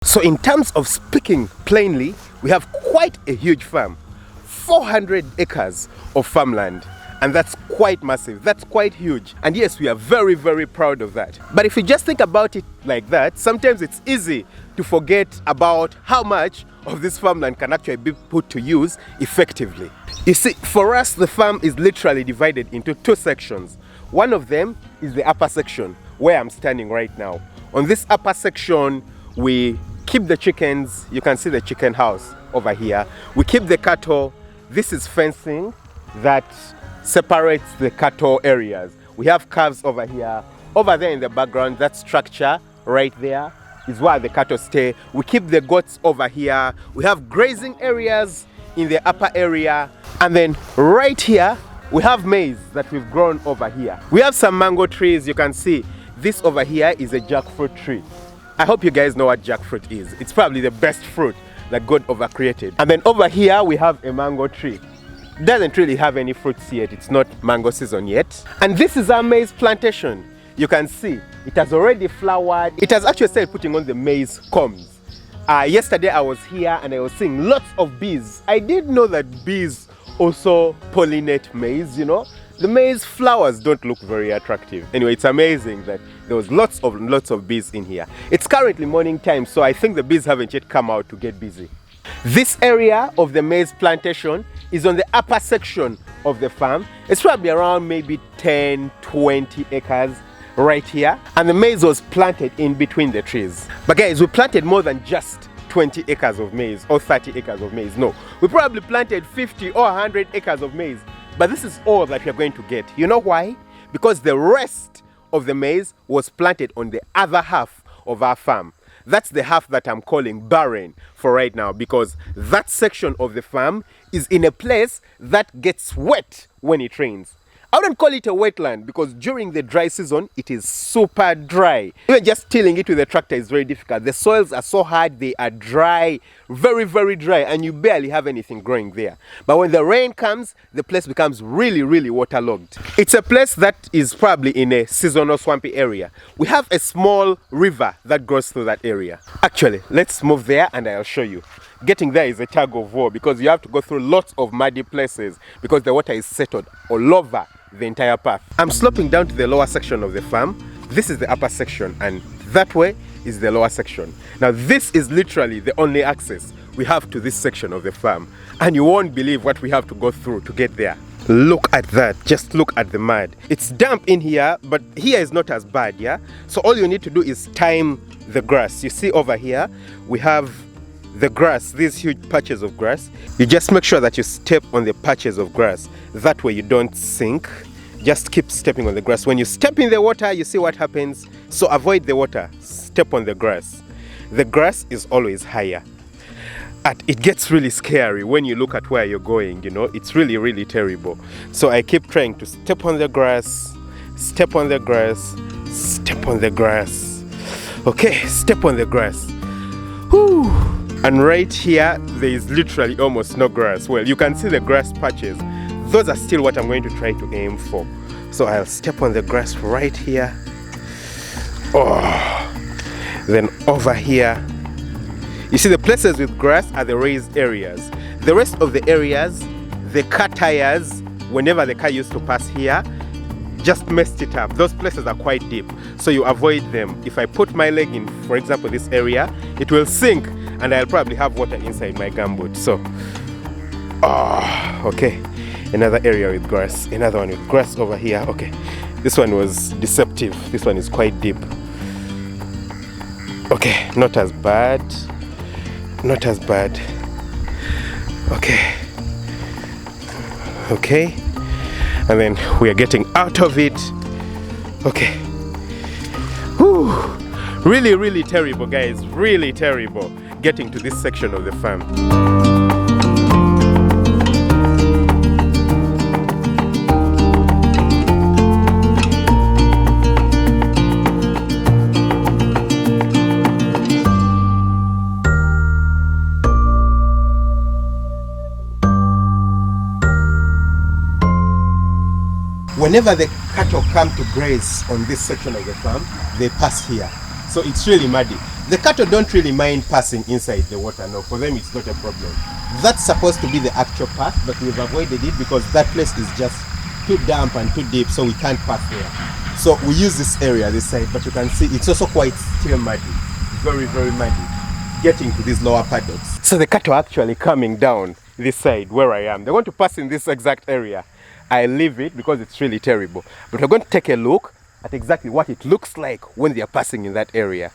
So in terms of speaking plainly, we have quite a huge farm, 400 acres of farmland. And that's quite massive, that's quite huge. And yes, we are very, very proud of that. But if you just think about it like that, sometimes it's easy to forget about how much of this farmland can actually be put to use effectively. You see, for us, the farm is literally divided into two sections. One of them is the upper section, where I'm standing right now. On this upper section, we keep the chickens. You can see the chicken house over here. We keep the cattle. This is fencing that separates the cattle areas. We have calves over here. Over there in the background, that structure right there is where the cattle stay. We keep the goats over here. We have grazing areas in the upper area. And then right here, we have maize that we've grown over here. We have some mango trees. You can see this over here is a jackfruit tree. I hope you guys know what jackfruit is. It's probably the best fruit that God ever created. And then over here, we have a mango tree. Doesn't really have any fruits yet. It's not mango season yet. And this is our maize plantation. You can see it has already flowered. It has actually started putting on the maize combs. Yesterday I was here and I was seeing lots of bees. I didn't know that bees also pollinate maize, you know. The maize flowers don't look very attractive. Anyway, it's amazing that there was lots of bees in here. It's currently morning time, so I think the bees haven't yet come out to get busy. This area of the maize plantation is on the upper section of the farm. It's probably around maybe 10-20 acres right here. And the maize was planted in between the trees. But guys, we planted more than just 20 acres of maize or 30 acres of maize. No, we probably planted 50 or 100 acres of maize. But this is all that we're going to get. You know why? Because the rest of the maize was planted on the other half of our farm. That's the half that I'm calling barren for right now, because that section of the farm is in a place that gets wet when it rains. I wouldn't call it a wetland because during the dry season, it is super dry. Even just tilling it with a tractor is very difficult. The soils are so hard, they are dry, very, very dry, and you barely have anything growing there. But when the rain comes, the place becomes really, really waterlogged. It's a place that is probably in a seasonal swampy area. We have a small river that goes through that area. Actually, let's move there and I'll show you. Getting there is a tug of war because you have to go through lots of muddy places because the water is settled all over the entire path. I'm sloping down to the lower section of the farm. This is the upper section and that way is the lower section. Now this is literally the only access we have to this section of the farm, and you won't believe what we have to go through to get there. Look at that, just look at the mud. It's damp in here, but here is not as bad, yeah? So all you need to do is time the grass. You see over here, we have the grass, these huge patches of grass. You just make sure that you step on the patches of grass. That way you don't sink. Just keep stepping on the grass. When you step in the water, you see what happens. So avoid the water, step on the grass. The grass is always higher. And it gets really scary when you look at where you're going, you know. It's really, really terrible. So I keep trying to step on the grass, step on the grass, step on the grass. Okay, step on the grass. Whew. And right here, there is literally almost no grass. Well, you can see the grass patches. Those are still what I'm going to try to aim for. So I'll step on the grass right here. Oh, then over here. You see, the places with grass are the raised areas. The rest of the areas, the car tires, whenever the car used to pass here, just messed it up. Those places are quite deep, so you avoid them. If I put my leg in, for example, this area, it will sink and I'll probably have water inside my gumboot. So, okay. Another area with grass, another one with grass over here. Okay, this one was deceptive. This one is quite deep. Okay, not as bad. Not as bad. Okay. Okay. And then we are getting out of it. Okay. Whew. Really, really terrible, guys. Really terrible getting to this section of the farm. Whenever the cattle come to graze on this section of the farm, they pass here. So it's really muddy. The cattle don't really mind passing inside the water. No, for them it's not a problem. That's supposed to be the actual path, but we've avoided it because that place is just too damp and too deep, so we can't pass there. So we use this area, this side, but you can see it's also quite still muddy. Very, very muddy. Getting to these lower paddocks. So the cattle are actually coming down this side where I am. They want to pass in this exact area. I leave it because it's really terrible. But we're going to take a look at exactly what it looks like when they are passing in that area.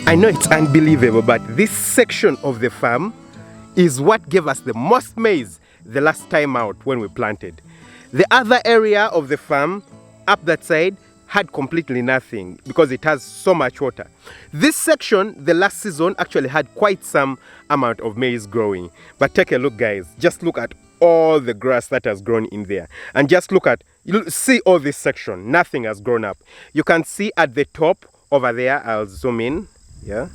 I know it's unbelievable, but this section of the farm is what gave us the most maize the last time out when we planted. The other area of the farm up that side had completely nothing because it has so much water. This section, the last season, actually had quite some amount of maize growing. But take a look, guys. Just look at all the grass that has grown in there. And just look at, you see all this section. Nothing has grown up. You can see at the top over there, I'll zoom in. Yeah,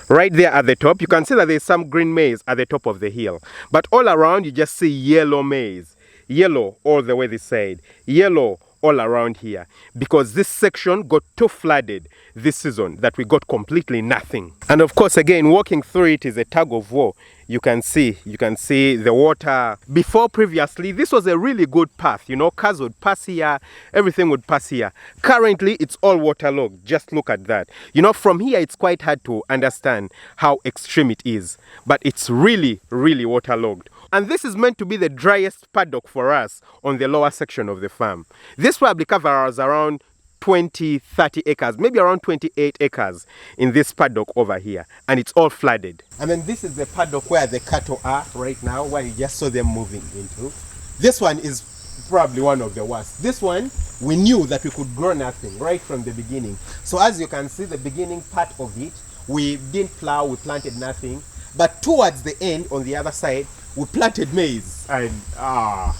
right there at the top you can see that there's some green maize at the top of the hill, but all around you just see yellow maize, yellow all the way this side, yellow all around here, because this section got too flooded this season that we got completely nothing. And of course, again, walking through it is a tug of war. You can see the water. Before, previously, this was a really good path. You know, cars would pass here, everything would pass here. Currently, it's all waterlogged. Just look at that. You know, from here, it's quite hard to understand how extreme it is, but it's really, really waterlogged. And this is meant to be the driest paddock for us on the lower section of the farm. This probably covers around 20-30 acres, maybe around 28 acres in this paddock over here, and it's all flooded. And then this is the paddock where the cattle are right now, where you just saw them moving into. This one is probably one of the worst. This one, we knew that we could grow nothing right from the beginning. So as you can see, the beginning part of it, we didn't plow, we planted nothing. But towards the end, on the other side, we planted maize. And oh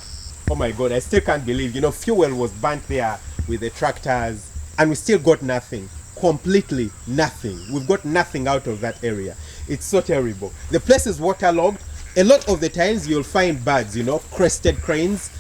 my God, I still can't believe, you know, fuel was burnt there with the tractors, and we still got nothing. Completely nothing. We've got nothing out of that area. It's so terrible. The place is waterlogged. A lot of the times you'll find birds, you know, crested cranes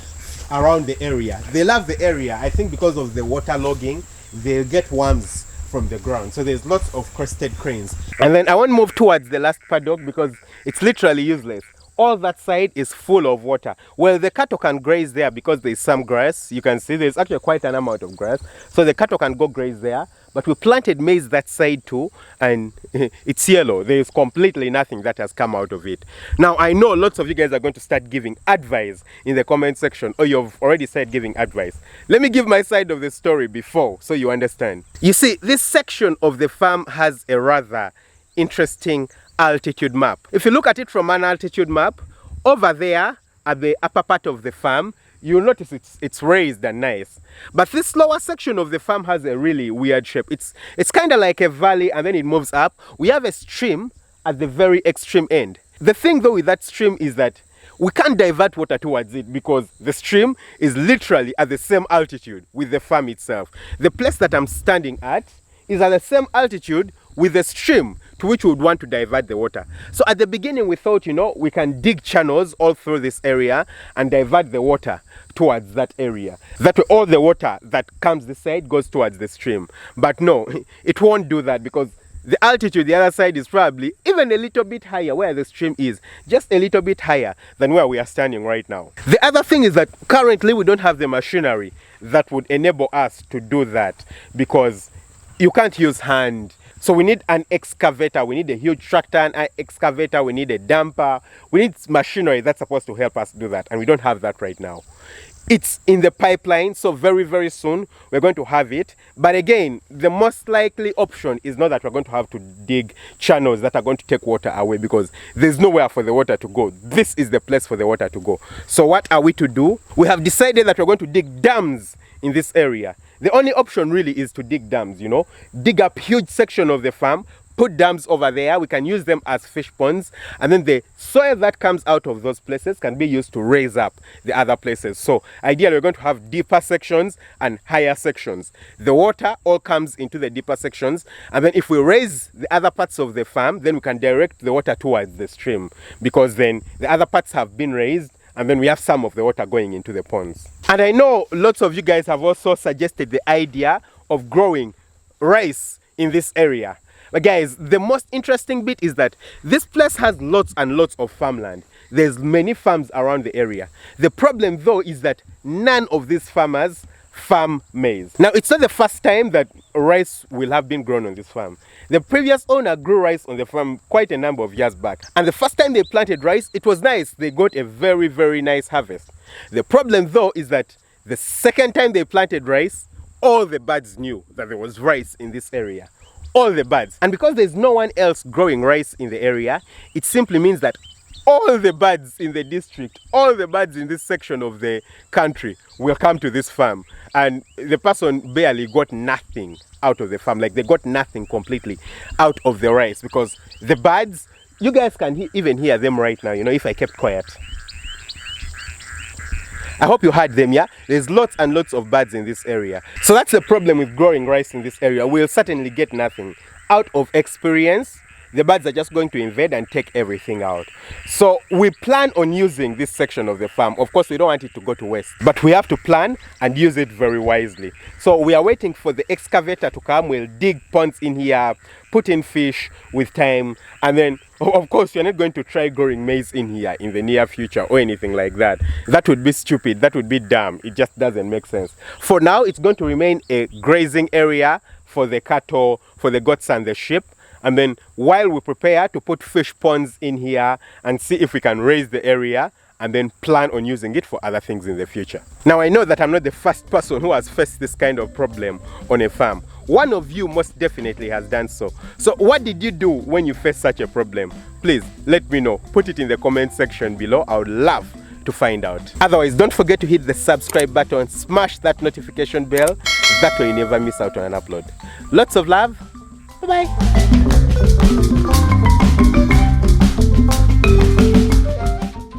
around the area. They love the area. I think because of the waterlogging, they'll get worms from the ground. So there's lots of crested cranes. And then I want to move towards the last paddock because it's literally useless. All that side is full of water. Well, the cattle can graze there because there's some grass. You can see there's actually quite an amount of grass. So the cattle can go graze there. But we planted maize that side too, and it's yellow. There's completely nothing that has come out of it. Now, I know lots of you guys are going to start giving advice in the comment section, or you've already said giving advice. Let me give my side of the story before, so you understand. You see, this section of the farm has a rather interesting altitude map. If you look at it from an altitude map, over there at the upper part of the farm, you'll notice it's raised and nice. But this lower section of the farm has a really weird shape. It's kind of like a valley, and then it moves up. We have a stream at the very extreme end. The thing though with that stream is that we can't divert water towards it because the stream is literally at the same altitude with the farm itself. The place that I'm standing at is at the same altitude with the stream to which we would want to divert the water. So at the beginning we thought, you know, we can dig channels all through this area and divert the water towards that area. That way all the water that comes this side goes towards the stream. But no, it won't do that because the altitude the other side is probably even a little bit higher where the stream is, just a little bit higher than where we are standing right now. The other thing is that currently we don't have the machinery that would enable us to do that because you can't use hand. So we need an excavator, we need a huge tractor, an excavator, we need a dumper, we need machinery that's supposed to help us do that, and we don't have that right now. It's in the pipeline, so very, very soon we're going to have it. But again, the most likely option is not that we're going to have to dig channels that are going to take water away because there's nowhere for the water to go. This is the place for the water to go. So what are we to do? We have decided that we're going to dig dams in this area. The only option really is to dig dams, you know, dig up huge section of the farm, put dams over there. We can use them as fish ponds, and then the soil that comes out of those places can be used to raise up the other places. So ideally we're going to have deeper sections and higher sections. The water all comes into the deeper sections, and then if we raise the other parts of the farm, then we can direct the water towards the stream, because then the other parts have been raised, and then we have some of the water going into the ponds. And I know lots of you guys have also suggested the idea of growing rice in this area. But guys, the most interesting bit is that this place has lots and lots of farmland. There's many farms around the area. The problem though is that none of these farmers farm maize. Now, it's not the first time that rice will have been grown on this farm. The previous owner grew rice on the farm quite a number of years back. And the first time they planted rice, it was nice. They got a very, very nice harvest. The problem though is that the second time they planted rice, all the birds knew that there was rice in this area. All the birds. And because there's no one else growing rice in the area, it simply means that all the birds in the district, all the birds in this section of the country will come to this farm. And the person barely got nothing out of the farm. Like, they got nothing completely out of the rice, because the birds, you guys can even hear them right now, you know, if I kept quiet. I hope you heard them, yeah? There's lots and lots of birds in this area. So that's the problem with growing rice in this area. We'll certainly get nothing. Out of experience, the birds are just going to invade and take everything out. So we plan on using this section of the farm. Of course, we don't want it to go to waste, but we have to plan and use it very wisely. So we are waiting for the excavator to come. We'll dig ponds in here, put in fish with time, and then of course you're not going to try growing maize in here in the near future or anything like that. That would be stupid. That would be dumb. It just doesn't make sense. For now, it's going to remain a grazing area for the cattle, for the goats and the sheep. And then while we prepare to put fish ponds in here and see if we can raise the area, and then plan on using it for other things in the future. Now, I know that I'm not the first person who has faced this kind of problem on a farm. One of you most definitely has done so. So what did you do when you faced such a problem? Please let me know. Put it in the comment section below. I would love to find out. Otherwise, don't forget to hit the subscribe button, smash that notification bell. That way you never miss out on an upload. Lots of love. Bye-bye.